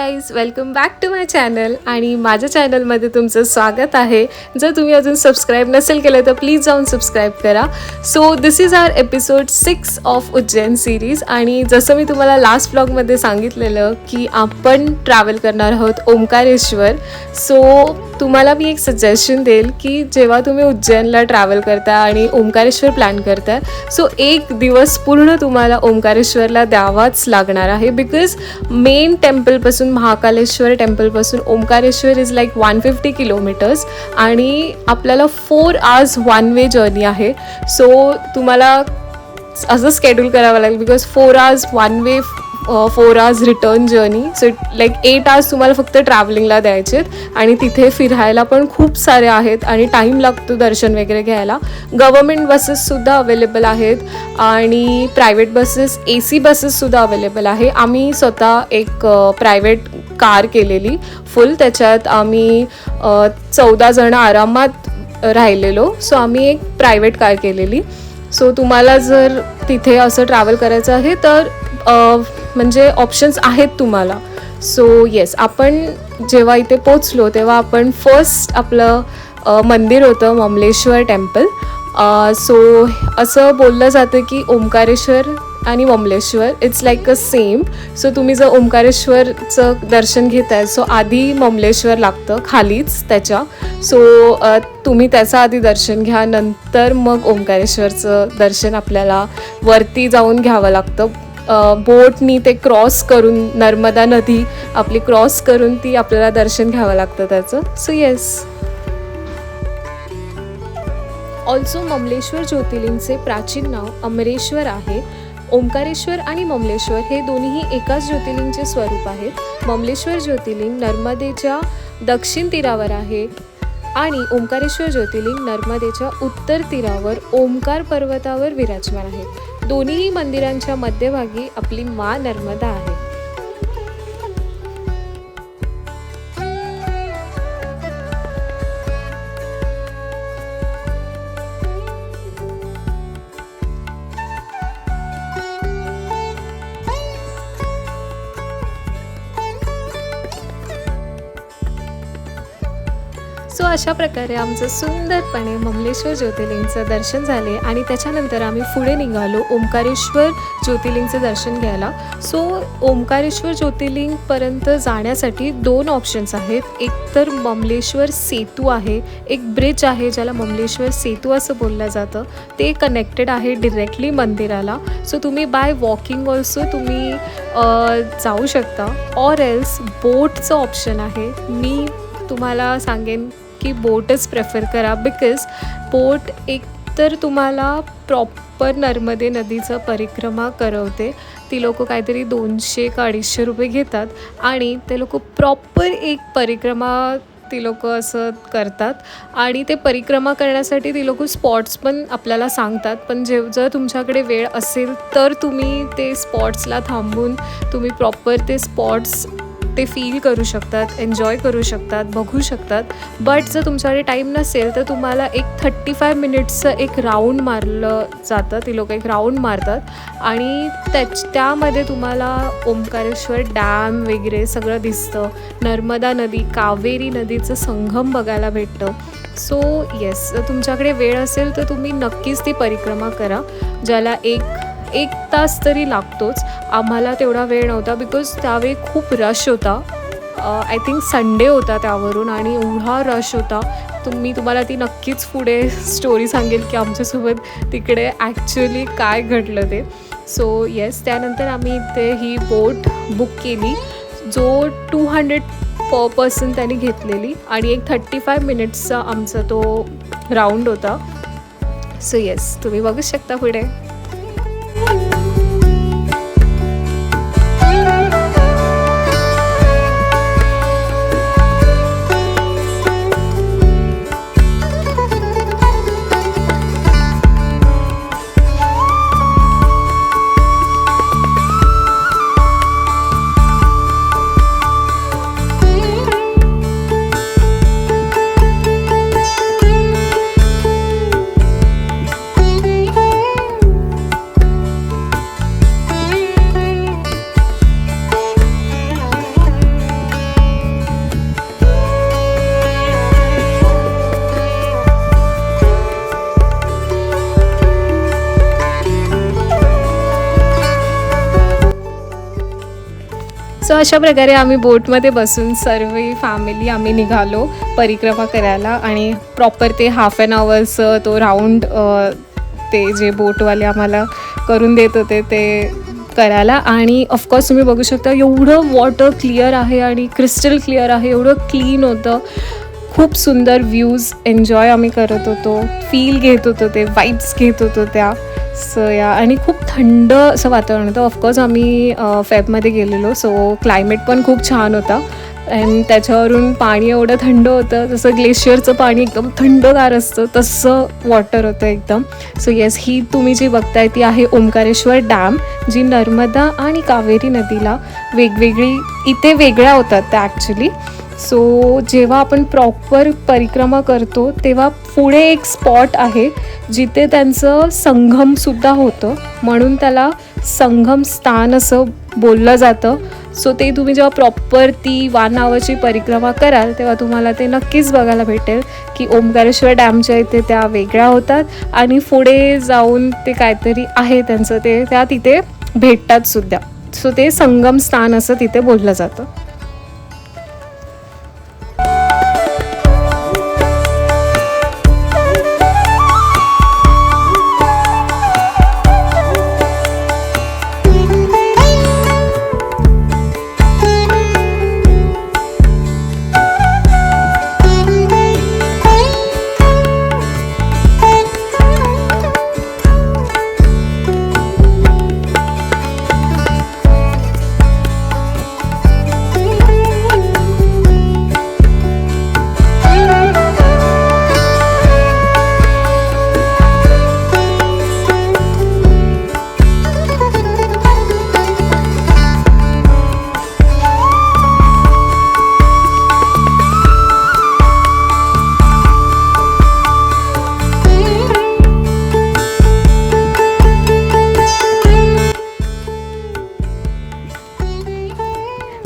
Guys, welcome back to my channel. आणि माझ्या चॅनलमध्ये तुमचं स्वागत आहे. जर तुम्ही अजून सबस्क्राईब नसेल केलं तर प्लीज जाऊन सबस्क्राईब करा. So this is our episode 6 of Ujjain series. आणि जसं मी तुम्हाला लास्ट ब्लॉगमध्ये सांगितलेलं की आपण ट्रॅव्हल करणार आहोत ओंकारेश्वर. सो तुम्हाला मी एक सजेशन देईल की जेव्हा तुम्ही उज्जैनला ट्रॅव्हल करता आणि ओंकारेश्वर प्लॅन करता, सो एक दिवस पूर्ण तुम्हाला ओंकारेश्वरला द्यावाच लागणार आहे. बिकॉज मेन टेम्पलपासून, महाकालेश्वर टेम्पलपासून ओंकारेश्वर इज लाईक 150 किलोमीटर्स आणि आपल्याला 4 आवर्स वन वे जर्नी आहे. सो तुम्हाला असं स्केड्यूल करावं लागेल because 4 hours one way, 4 hours return journey. So like 8 hours तुम्हाला फक्त ट्रॅव्हलिंगला द्यायचे आणि तिथे फिरायला पण खूप सारे आहेत आणि टाईम लागतो दर्शन वगैरे घ्यायला. गव्हर्मेंट बसेससुद्धा अवेलेबल आहेत आणि प्रायव्हेट बसेस, AC बसेससुद्धा अवेलेबल आहे. आम्ही स्वतः एक प्रायव्हेट कार केलेली फुल, त्याच्यात आम्ही 14 जण आरामात राहिलेलो. सो आम्ही एक प्रायव्हेट कार केलेली. सो तुम्हाला जर तिथे असं ट्रॅव्हल करायचं आहे तर म्हणजे ऑप्शन्स आहेत तुम्हाला. सो येस, आपण जेव्हा इथे पोचलो तेव्हा आपण फर्स्ट आपलं मंदिर होतं ममलेश्वर टेम्पल. सो असं बोललं जातं की ओंकारेश्वर आणि Mamleshwar it's like a same. So तुम्ही जर ओंकारेश्वरचं दर्शन घेताय सो आधी ममलेश्वर लागतं खालीच त्याच्या. सो तुम्ही त्याचं आधी दर्शन घ्या, नंतर मग ओंकारेश्वरचं दर्शन आपल्याला वरती जाऊन घ्यावं लागतं. बोटनी ते क्रॉस करून, नर्मदा नदी आपली क्रॉस करून ती आपल्याला दर्शन घ्यावं लागतं त्याचं. सो येस, ऑल्सो ममलेश्वर ज्योतिर्लिंगचे प्राचीन नाव अमरेश्वर आहे. ओंकारेश्वर आणि ममलेश्वर हे दोन्हीही एकाच ज्योतिर्लिंगचे स्वरूप आहेत. ममलेश्वर ज्योतिर्लिंग नर्मदेच्या दक्षिण तीरावर आहे आणि ओंकारेश्वर ज्योतिर्लिंग नर्मदेच्या उत्तर तीरावर ओंकार पर्वतावर विराजमान आहे. दोन्ही मंदिरांच्या मध्यभागी आपली माँ नर्मदा आहे. सो अशा प्रकारे आमचं सुंदरपणे ममलेश्वर ज्योतिर्लिंगचं दर्शन झाले आणि त्याच्यानंतर आम्ही पुढे निघालो ओंकारेश्वर ज्योतिर्लिंगचं दर्शन घ्यायला. सो ओंकारेश्वर ज्योतिर्लिंगपर्यंत जाण्यासाठी 2 ऑप्शन्स आहेत. एक तर ममलेश्वर सेतू आहे, एक ब्रिज आहे ज्याला ममलेश्वर सेतू असं बोललं जातं. ते कनेक्टेड आहे डिरेक्टली मंदिराला. सो तुम्ही बाय वॉकिंग ऑल्सो तुम्ही जाऊ शकता. ऑर एल्स बोटचं ऑप्शन आहे. मी तुम्हाला सांगेन की बोटच प्रेफर करा. बिकॉज बोट एक तर तुम्हाला प्रॉपर नर्मदे नदीचं परिक्रमा करवते. ती लोक काहीतरी 200 का 250 रुपये घेतात आणि ते लोक प्रॉपर एक परिक्रमा ती लोक असं करतात. आणि ते परिक्रमा करण्यासाठी ती लोक स्पॉट्स पण आपल्याला सांगतात. पण जर तुमच्याकडे वेळ असेल तर तुम्ही ते स्पॉट्सला थांबून तुम्ही प्रॉपर ते स्पॉट्स ते फील करू शकतात, एन्जॉय करू शकतात, बघू शकतात. बट जर तुमच्याकडे टाईम नसेल तर तुम्हाला एक 35 मिनिट्सचं एक राऊंड मारलं जातं. ती लोक एक राऊंड मारतात आणि त्यामध्ये तुम्हाला ओंकारेश्वर डॅम वगैरे सगळं दिसतं. नर्मदा नदी, कावेरी नदीचं संगम बघायला भेटतं. सो येस, जर तुमच्याकडे वेळ असेल तर तुम्ही नक्कीच ती परिक्रमा करा, ज्याला एक तास तरी लागतोच. आम्हाला तेवढा वेळ नव्हता बिकॉज त्यावेळी खूप रश होता. आय थिंक संडे होता त्यावरून आणि एवढा रश होता. मी तुम्हाला ती नक्कीच पुढे स्टोरी सांगेल की आमच्यासोबत तिकडे ॲक्च्युली काय घडलं ते. सो येस, त्यानंतर आम्ही इथे ही बोट बुक केली जो 200 पर पर्सन त्यांनी घेतलेली आणि एक 35 मिनिट्सचा आमचा तो राऊंड होता. सो येस, तुम्ही बघू शकता पुढे. सो अशा प्रकारे आम्ही बोटमध्ये बसून सर्व फॅमिली आम्ही निघालो परिक्रमा करायला आणि प्रॉपर ते हाफ ॲन आवरचं तो राऊंड ते जे बोटवाले आम्हाला करून देत होते ते करायला. आणि ऑफकोर्स तुम्ही बघू शकता एवढं वॉटर क्लिअर आहे आणि क्रिस्टल क्लिअर आहे, एवढं क्लीन होतं. खूप सुंदर व्ह्यूज एन्जॉय आम्ही करत होतो, फील घेत होतो, ते वाईब्स घेत होतो त्या. सो या आणि खूप थंड असं वातावरण होतं. ऑफकोर्स आम्ही फेबमध्ये गेलेलो, सो क्लायमेट पण खूप छान होता आणि त्याच्यावरून पाणी एवढं थंड होतं, जसं ग्लेशियरचं पाणी एकदम थंडगार असतं तसं वॉटर होतं एकदम. सो येस, ही तुम्ही जी बघताय ती आहे ओंकारेश्वर डॅम, जी नर्मदा आणि कावेरी नदीला इथे वेगळ्या होतात त्या ॲक्च्युली. सो जेव्हा आपण प्रॉपर परिक्रमा करतो तेव्हा पुढे एक स्पॉट आहे जिथे त्यांचं संगमसुद्धा होतं, म्हणून त्याला संगम स्थान असं बोललं जातं. सो ते तुम्ही जेव्हा प्रॉपर ती नावाची परिक्रमा कराल तेव्हा तुम्हाला ते नक्कीच बघायला भेटेल की ओंकारेश्वर डॅमच्या इथे त्या वेगळ्या होतात आणि पुढे जाऊन ते काहीतरी आहे त्यांचं ते त्या तिथे भेटतात सुद्धा. सो ते संगम स्थान असं तिथे बोललं जातं.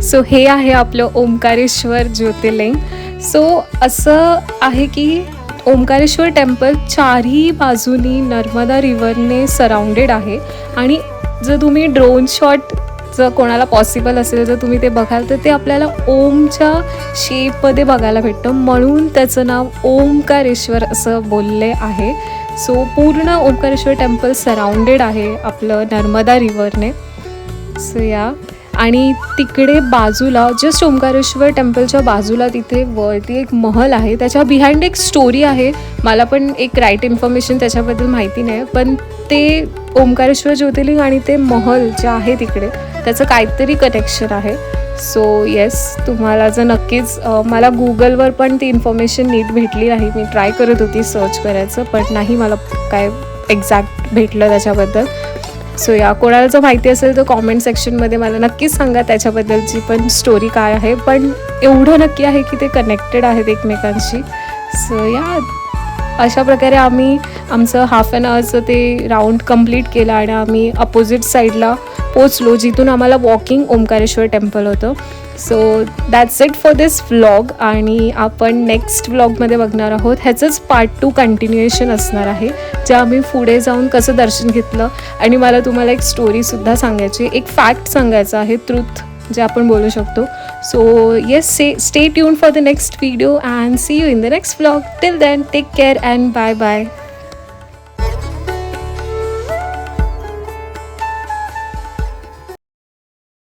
सो हे आहे आपलं ओंकारेश्वर ज्योतिर्लिंग. सो असं आहे की ओंकारेश्वर टेम्पल चारही बाजूनी नर्मदा रिव्हरने सराउंडेड आहे आणि जर तुम्ही ड्रोन शॉट जर कोणाला पॉसिबल असेल जर तुम्ही ते बघाल तर ते आपल्याला ओमच्या शेपमध्ये बघायला भेटतं, म्हणून त्याचं नाव ओंकारेश्वर असं बोलले आहे. सो पूर्ण ओंकारेश्वर टेम्पल सराउंडेड आहे आपलं नर्मदा रिव्हरने. सो या आणि तिकडे बाजूला जस्ट ओंकारेश्वर टेम्पलच्या बाजूला तिथे वरती एक महल आहे, त्याच्या बिहाइंड एक स्टोरी आहे. मला पण एक राईट इन्फॉर्मेशन त्याच्याबद्दल माहिती नाही, पण ते ओंकारेश्वर ज्योतिर्लिंग आणि ते महल जे आहे तिकडे त्याचं काहीतरी कनेक्शन आहे. सो येस, तुम्हाला जर नक्कीच मला गुगलवर पण ती इन्फॉर्मेशन नीट भेटली नाही. मी ट्राय करत होती सर्च करायचं पण नाही मला काय एक्झॅक्ट भेटलं त्याच्याबद्दल. सो या कोणाला जर माहिती असेल तर कॉमेंट सेक्शनमध्ये मला नक्कीच सांगा त्याच्याबद्दलची पण स्टोरी काय आहे, पण एवढं नक्की आहे की ते कनेक्टेड आहेत एकमेकांशी. सो या अशा प्रकारे आम्ही आमचं हाफ ॲन आवरचं ते राऊंड कंप्लीट केलं आणि आम्ही अपोजिट साईडला पोचलो जिथून आम्हाला वॉकिंग ओंकारेश्वर टेम्पल होतं. So that's it for this vlog आणि आपण नेक्स्ट व्लॉगमध्ये बघणार आहोत. ह्याचंच पार्ट 2 कंटिन्युएशन असणार आहे, जे आम्ही पुढे जाऊन कसं दर्शन घेतलं आणि मला तुम्हाला एक स्टोरीसुद्धा सांगायची, एक फॅक्ट सांगायचं आहे, ट्रूथ जे आपण बोलू शकतो. So yes, stay tune for the next video and see you in the next vlog. Till then take care and bye bye.